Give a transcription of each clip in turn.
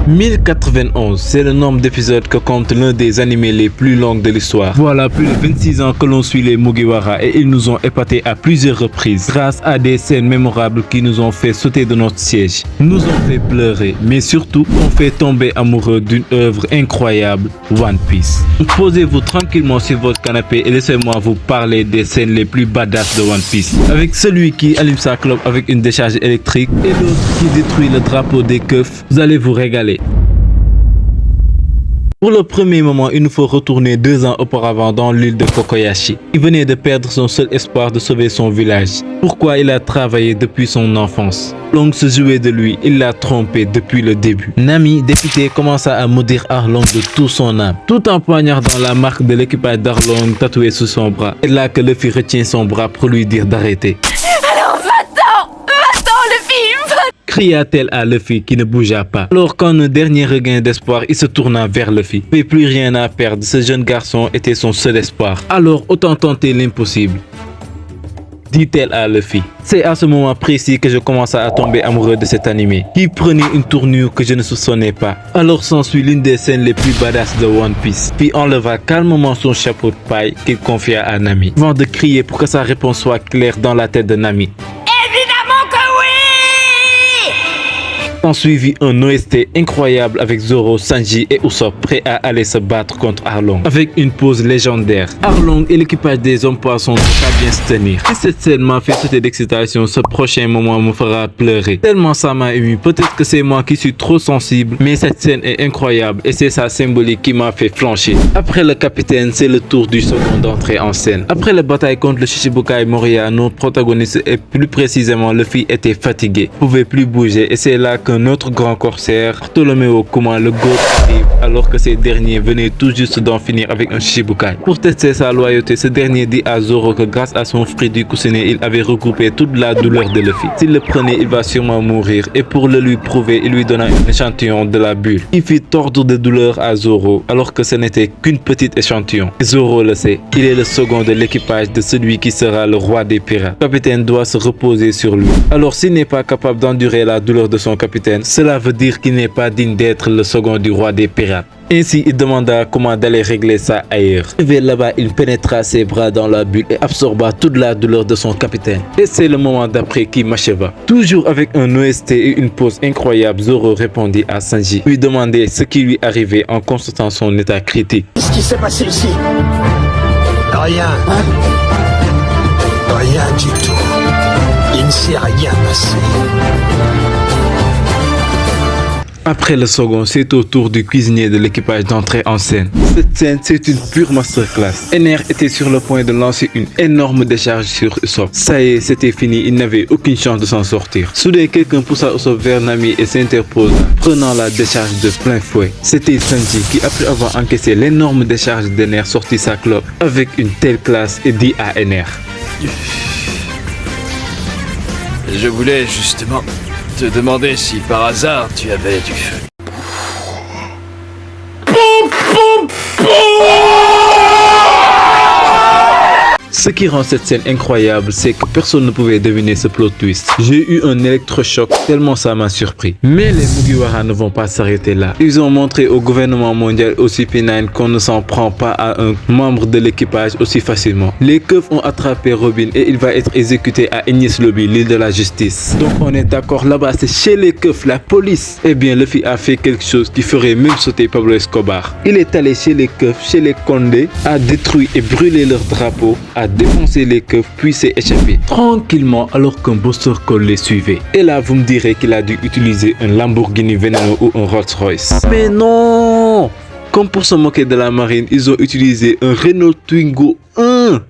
1091, c'est le nombre d'épisodes que compte l'un des animés les plus longs de l'histoire. Voilà plus de 26 ans que l'on suit les Mugiwara et ils nous ont épatés à plusieurs reprises grâce à des scènes mémorables qui nous ont fait sauter de notre siège, nous ont fait pleurer, mais surtout ont fait tomber amoureux d'une œuvre incroyable, One Piece. Posez-vous tranquillement sur votre canapé et laissez-moi vous parler des scènes les plus badass de One Piece. Avec celui qui allume sa clope avec une décharge électrique et l'autre qui détruit le drapeau des keufs, vous allez vous régaler. Pour le premier moment, il nous faut retourner 2 ans auparavant dans l'île de Kokoyashi. Il venait de perdre son seul espoir de sauver son village. Pourquoi il a travaillé depuis son enfance. Arlong se jouait de lui, il l'a trompé depuis le début. Nami, dépité, commença à maudire Arlong de tout son âme, tout en poignardant la marque de l'équipage d'Arlong tatouée sur son bras. C'est là que Luffy retient son bras pour lui dire d'arrêter. Alors va-t'en Luffy, Cria-t-elle à Luffy qui ne bougea pas. Alors qu'en un dernier regain d'espoir, il se tourna vers Luffy. Il n'avait plus rien à perdre, ce jeune garçon était son seul espoir. Alors autant tenter l'impossible, dit-elle à Luffy. C'est à ce moment précis que je commençais à tomber amoureux de cet animé, qui prenait une tournure que je ne soupçonnais pas. Alors s'ensuit l'une des scènes les plus badass de One Piece. Puis enleva calmement son chapeau de paille qu'il confia à Nami, avant de crier pour que sa réponse soit claire dans la tête de Nami. S'ensuivit un OST incroyable avec Zoro, Sanji et Usopp prêts à aller se battre contre Arlong avec une pose légendaire. Arlong et l'équipage des hommes poissons n'ont pas bien se tenir. Si cette scène m'a fait sauter d'excitation, ce prochain moment me fera pleurer. Tellement ça m'a ému. Peut-être que c'est moi qui suis trop sensible, mais cette scène est incroyable et c'est sa symbolique qui m'a fait flancher. Après le capitaine, c'est le tour du second d'entrer en scène. Après la bataille contre le Shichibukai Moria, notre protagoniste et plus précisément Luffy était fatigué, pouvait plus bouger et c'est là que notre grand corsaire, Bartholoméo Kuma le GOAT arrive alors que ces derniers venaient tout juste d'en finir avec un Shichibukai. Pour tester sa loyauté, ce dernier dit à Zoro que grâce à son fruit du coussinet, il avait regroupé toute la douleur de Luffy. S'il le prenait, il va sûrement mourir et pour le lui prouver, il lui donna un échantillon de la bulle. Il fit tordre de douleur à Zoro alors que ce n'était qu'une petite échantillon. Et Zoro le sait, il est le second de l'équipage de celui qui sera le roi des pirates. Le capitaine doit se reposer sur lui. Alors s'il n'est pas capable d'endurer la douleur de son capitaine, cela veut dire qu'il n'est pas digne d'être le second du roi des pirates. Ainsi, il demanda comment d'aller régler ça ailleurs. Arrivé là-bas, il pénétra ses bras dans la bulle et absorba toute la douleur de son capitaine. Et c'est le moment d'après qui m'acheva. Toujours avec un OST et une pose incroyable, Zoro répondit à Sanji, lui demandait ce qui lui arrivait en constatant son état critique. Qu'est-ce qui s'est passé ici? Rien. Rien du tout. Il ne s'est rien passé. Après le second, c'est au tour du cuisinier de l'équipage d'entrer en scène. Cette scène, c'est une pure masterclass. Ener était sur le point de lancer une énorme décharge sur Usopp. Ça y est, c'était fini, il n'avait aucune chance de s'en sortir. Soudain, quelqu'un poussa Usopp vers Nami et s'interposa, prenant la décharge de plein fouet. C'était Sanji qui, après avoir encaissé l'énorme décharge d'Ener, sortit sa clope avec une telle classe et dit à Ener. Je voulais justement te demander si par hasard tu avais du feu. Ce qui rend cette scène incroyable, c'est que personne ne pouvait deviner ce plot twist. J'ai eu un électrochoc tellement ça m'a surpris. Mais les Mugiwara ne vont pas s'arrêter là. Ils ont montré au gouvernement mondial au CP9 qu'on ne s'en prend pas à un membre de l'équipage aussi facilement. Les keufs ont attrapé Robin et il va être exécuté à Enies Lobby, l'île de la justice. Donc on est d'accord, là-bas c'est chez les keufs, la police. Eh bien Luffy a fait quelque chose qui ferait même sauter Pablo Escobar. Il est allé chez les keufs, chez les Condé, a détruit et brûlé leur drapeau, a défoncer les keufs puis s'est échappé tranquillement alors qu'un Buster Call les suivait. Et là vous me direz qu'il a dû utiliser un Lamborghini Veneno ou un Rolls Royce. Mais non! Comme pour se moquer de la marine, ils ont utilisé un Renault Twingo 1.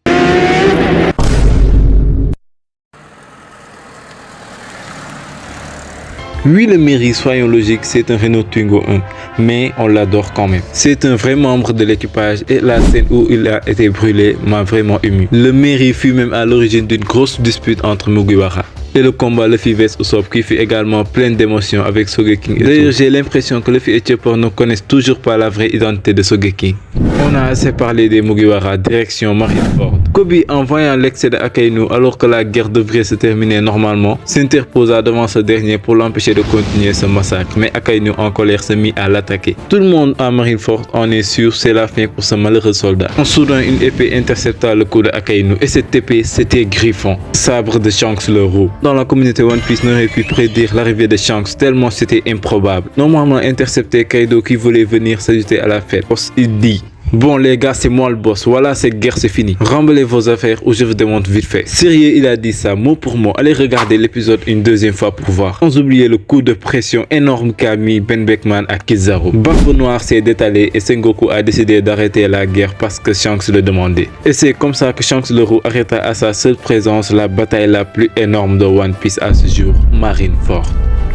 Oui, le mairie, soyons logiques, c'est un Renault Twingo 1, mais on l'adore quand même. C'est un vrai membre de l'équipage et la scène où il a été brûlé m'a vraiment ému. Le mairie fut même à l'origine d'une grosse dispute entre Mugiwara. et le combat Luffy vs Usopp qui fut également plein d'émotions avec Sogeking. D'ailleurs, j'ai l'impression que Luffy et Chopper ne connaissent toujours pas la vraie identité de Sogeking. On a assez parlé des Mugiwara, direction Marineford. Koby, en voyant l'excès de Akainu alors que la guerre devrait se terminer normalement, s'interposa devant ce dernier pour l'empêcher de continuer ce massacre, mais Akainu en colère se mit à l'attaquer. Tout le monde à Marineford en est sûr, c'est la fin pour ce malheureux soldat. En soudain, une épée intercepta le coup de Akainu et cette épée c'était Griffon, sabre de Shanks le roux. Dans la communauté One Piece n'aurait pu prédire l'arrivée de Shanks tellement c'était improbable. Normalement intercepté Kaido qui voulait venir s'ajouter à la fête. Il dit: bon les gars, c'est moi le boss, voilà, cette guerre c'est fini. Remballez vos affaires ou je vous démonte vite fait. Sérieux, il a dit ça mot pour mot. Allez regarder l'épisode une deuxième fois pour voir. Sans oublier le coup de pression énorme qu'a mis Ben Beckman à Kizaru. Barbe Noire s'est détalé et Sengoku a décidé d'arrêter la guerre parce que Shanks le demandait. Et c'est comme ça que Shanks le roux arrêta à sa seule présence la bataille la plus énorme de One Piece à ce jour, Marineford.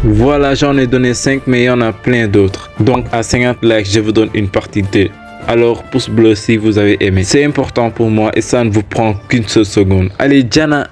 Voilà, j'en ai donné 5 mais il y en a plein d'autres. Donc à 50 likes, je vous donne une partie 2. Alors pouce bleu si vous avez aimé. C'est important pour moi et ça ne vous prend qu'une seule seconde. Allez, Jana!